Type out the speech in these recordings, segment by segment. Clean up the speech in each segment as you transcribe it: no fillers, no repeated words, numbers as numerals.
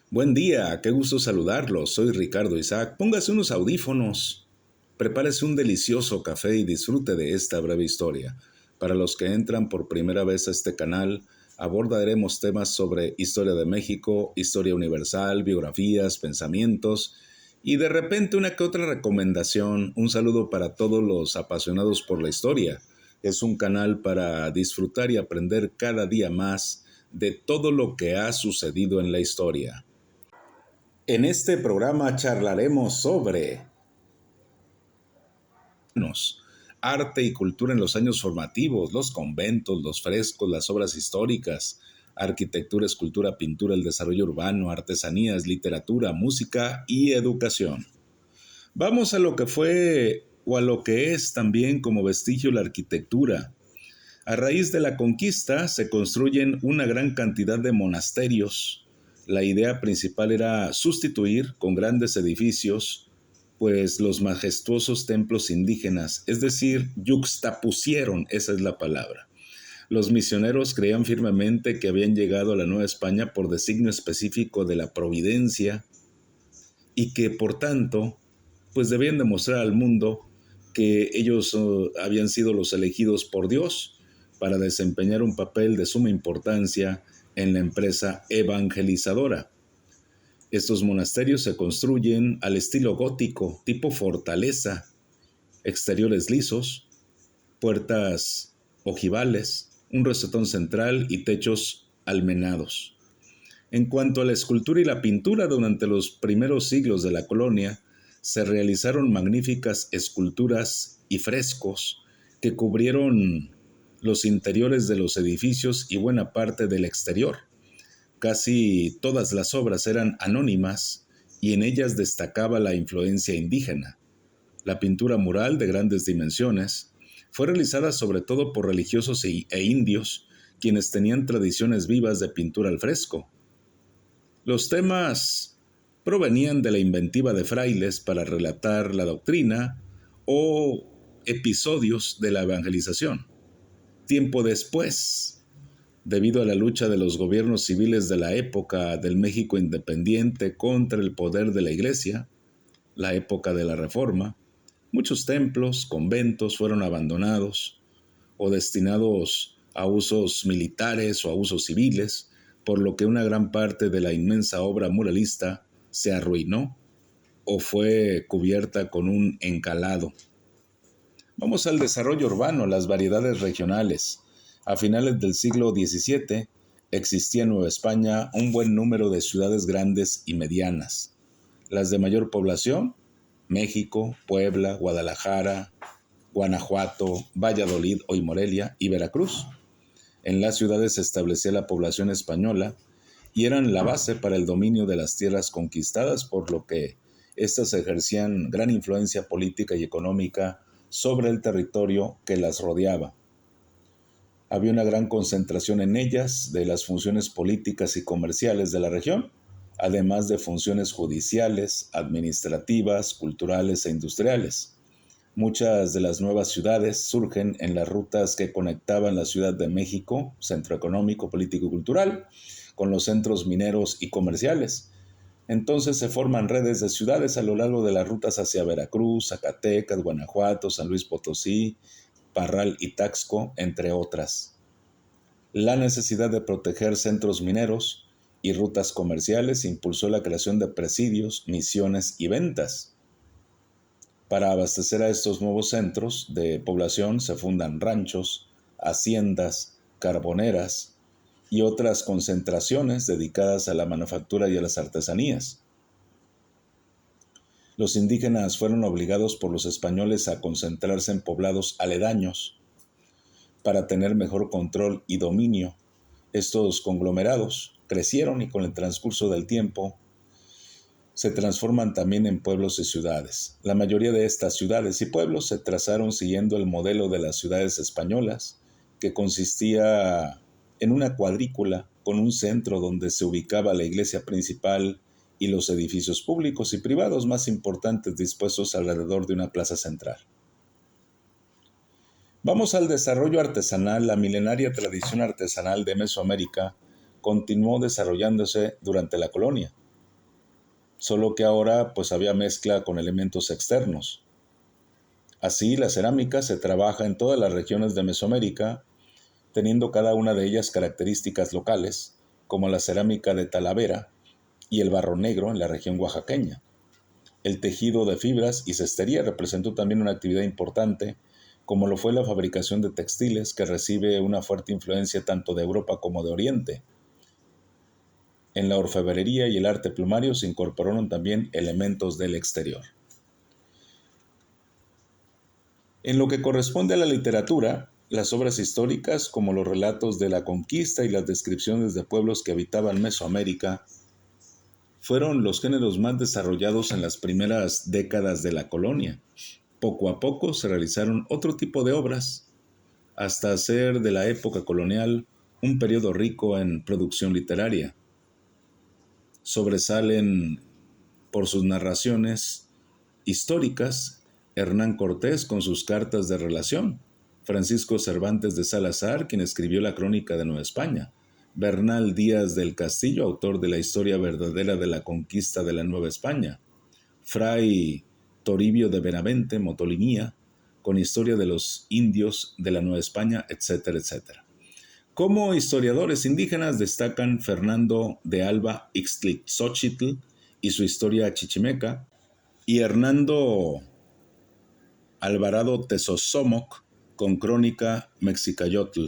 Buen día, qué gusto saludarlos. Soy Ricardo Isaac. Póngase unos audífonos, prepárese un delicioso café y disfrute de esta breve historia. Para los que entran por primera vez a este canal, abordaremos temas sobre historia de México, historia universal, biografías, pensamientos y de repente una que otra recomendación. Un saludo para todos los apasionados por la historia. Es un canal para disfrutar y aprender cada día más de todo lo que ha sucedido en la historia. En este programa charlaremos sobre arte y cultura en los años formativos, los conventos, los frescos, las obras históricas, arquitectura, escultura, pintura, el desarrollo urbano, artesanías, literatura, música y educación. Vamos a lo que fue o a lo que es también como vestigio la arquitectura. A raíz de la conquista se construyen una gran cantidad de monasterios. La idea principal era sustituir con grandes edificios, pues los majestuosos templos indígenas, es decir, yuxtapusieron, esa es la palabra. Los misioneros creían firmemente que habían llegado a la Nueva España por designio específico de la providencia y que, por tanto, pues debían demostrar al mundo que ellos habían sido los elegidos por Dios para desempeñar un papel de suma importancia en la empresa evangelizadora. Estos monasterios se construyen al estilo gótico, tipo fortaleza, exteriores lisos, puertas ojivales, un rosetón central y techos almenados. En cuanto a la escultura y la pintura, durante los primeros siglos de la colonia, se realizaron magníficas esculturas y frescos que cubrieron los interiores de los edificios y buena parte del exterior. Casi todas las obras eran anónimas y en ellas destacaba la influencia indígena. La pintura mural, de grandes dimensiones, fue realizada sobre todo por religiosos e indios, quienes tenían tradiciones vivas de pintura al fresco. Los temas provenían de la inventiva de frailes para relatar la doctrina o episodios de la evangelización. Tiempo después, debido a la lucha de los gobiernos civiles de la época del México independiente contra el poder de la Iglesia, la época de la Reforma, muchos templos, conventos fueron abandonados o destinados a usos militares o a usos civiles, por lo que una gran parte de la inmensa obra muralista se arruinó o fue cubierta con un encalado. Vamos al desarrollo urbano, las variedades regionales. A finales del siglo XVII existía en Nueva España un buen número de ciudades grandes y medianas. Las de mayor población, México, Puebla, Guadalajara, Guanajuato, Valladolid, hoy Morelia y Veracruz. En las ciudades se establecía la población española y eran la base para el dominio de las tierras conquistadas, por lo que éstas ejercían gran influencia política y económica sobre el territorio que las rodeaba. Había una gran concentración en ellas de las funciones políticas y comerciales de la región, además de funciones judiciales, administrativas, culturales e industriales. Muchas de las nuevas ciudades surgen en las rutas que conectaban la Ciudad de México, centro económico, político y cultural, con los centros mineros y comerciales. Entonces se forman redes de ciudades a lo largo de las rutas hacia Veracruz, Zacatecas, Guanajuato, San Luis Potosí, Parral y Taxco, entre otras. La necesidad de proteger centros mineros y rutas comerciales impulsó la creación de presidios, misiones y ventas. Para abastecer a estos nuevos centros de población se fundan ranchos, haciendas, carboneras y otras concentraciones dedicadas a la manufactura y a las artesanías. Los indígenas fueron obligados por los españoles a concentrarse en poblados aledaños para tener mejor control y dominio. Estos conglomerados crecieron y con el transcurso del tiempo se transforman también en pueblos y ciudades. La mayoría de estas ciudades y pueblos se trazaron siguiendo el modelo de las ciudades españolas, que consistía en una cuadrícula con un centro donde se ubicaba la iglesia principal y los edificios públicos y privados más importantes dispuestos alrededor de una plaza central. Vamos al desarrollo artesanal. La milenaria tradición artesanal de Mesoamérica continuó desarrollándose durante la colonia. solo que ahora pues había mezcla con elementos externos. Así, la cerámica se trabaja en todas las regiones de Mesoamérica, teniendo cada una de ellas características locales, como la cerámica de Talavera y el barro negro en la región oaxaqueña. El tejido de fibras y cestería representó también una actividad importante, como lo fue la fabricación de textiles, que recibe una fuerte influencia tanto de Europa como de Oriente. En la orfebrería y el arte plumario se incorporaron también elementos del exterior. En lo que corresponde a la literatura, las obras históricas, como los relatos de la conquista y las descripciones de pueblos que habitaban Mesoamérica, fueron los géneros más desarrollados en las primeras décadas de la colonia. Poco a poco se realizaron otro tipo de obras, hasta hacer de la época colonial un periodo rico en producción literaria. Sobresalen por sus narraciones históricas Hernán Cortés con sus cartas de relación, Francisco Cervantes de Salazar, quien escribió la Crónica de Nueva España, Bernal Díaz del Castillo, autor de la historia verdadera de la conquista de la Nueva España, Fray Toribio de Benavente, Motolinía, con historia de los indios de la Nueva España, etcétera, etcétera. Como historiadores indígenas destacan Fernando de Alba Ixtlilxóchitl y su historia chichimeca, y Hernando Alvarado Tezosomoc con Crónica Mexicayotl.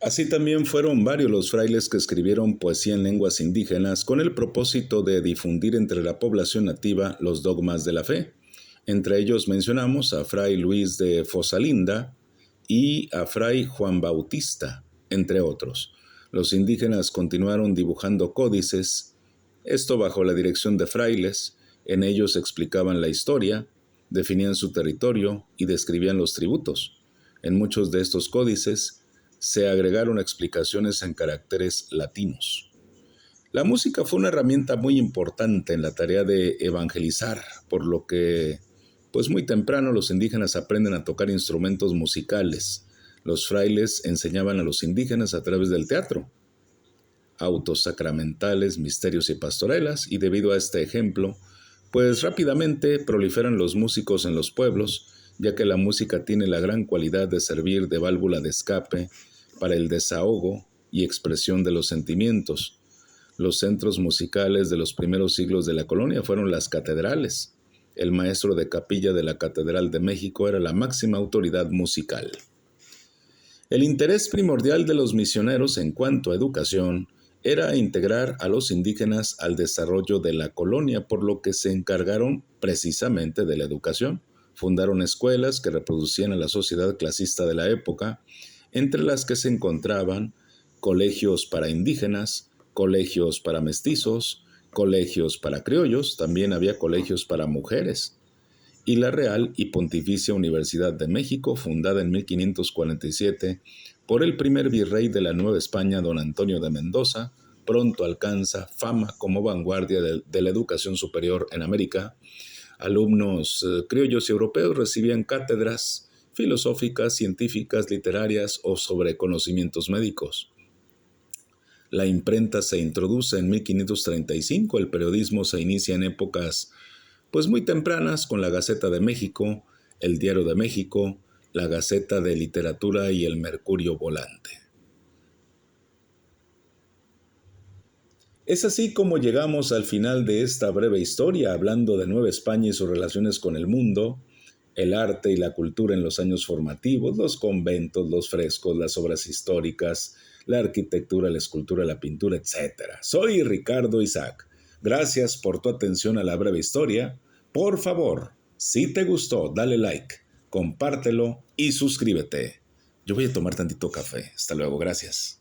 Así también fueron varios los frailes que escribieron poesía en lenguas indígenas con el propósito de difundir entre la población nativa los dogmas de la fe. Entre ellos mencionamos a Fray Luis de Fosalinda y a Fray Juan Bautista, entre otros. Los indígenas continuaron dibujando códices, esto bajo la dirección de frailes. En ellos explicaban la historia, definían su territorio y describían los tributos. En muchos de estos códices se agregaron explicaciones en caracteres latinos. La música fue una herramienta muy importante en la tarea de evangelizar, por lo que, pues muy temprano los indígenas aprenden a tocar instrumentos musicales. Los frailes enseñaban a los indígenas a través del teatro, autos sacramentales, misterios y pastorelas, y debido a este ejemplo, pues rápidamente proliferan los músicos en los pueblos, ya que la música tiene la gran cualidad de servir de válvula de escape para el desahogo y expresión de los sentimientos. Los centros musicales de los primeros siglos de la colonia fueron las catedrales. El maestro de capilla de la Catedral de México era la máxima autoridad musical. El interés primordial de los misioneros en cuanto a educación era integrar a los indígenas al desarrollo de la colonia, por lo que se encargaron precisamente de la educación. Fundaron escuelas que reproducían a la sociedad clasista de la época, entre las que se encontraban colegios para indígenas, colegios para mestizos, colegios para criollos, también había colegios para mujeres, y la Real y Pontificia Universidad de México, fundada en 1547 por el primer virrey de la Nueva España, don Antonio de Mendoza, pronto alcanza fama como vanguardia de la educación superior en América. Alumnos criollos y europeos recibían cátedras filosóficas, científicas, literarias o sobre conocimientos médicos. La imprenta se introduce en 1535, el periodismo se inicia en épocas pues muy tempranas con la Gaceta de México, el Diario de México, la Gaceta de Literatura y el Mercurio Volante. Es así como llegamos al final de esta breve historia hablando de Nueva España y sus relaciones con el mundo, el arte y la cultura en los años formativos, los conventos, los frescos, las obras históricas, la arquitectura, la escultura, la pintura, etc. Soy Ricardo Isaac. Gracias por tu atención a la breve historia. Por favor, si te gustó, dale like, compártelo y suscríbete. Yo voy a tomar tantito café. Hasta luego, gracias.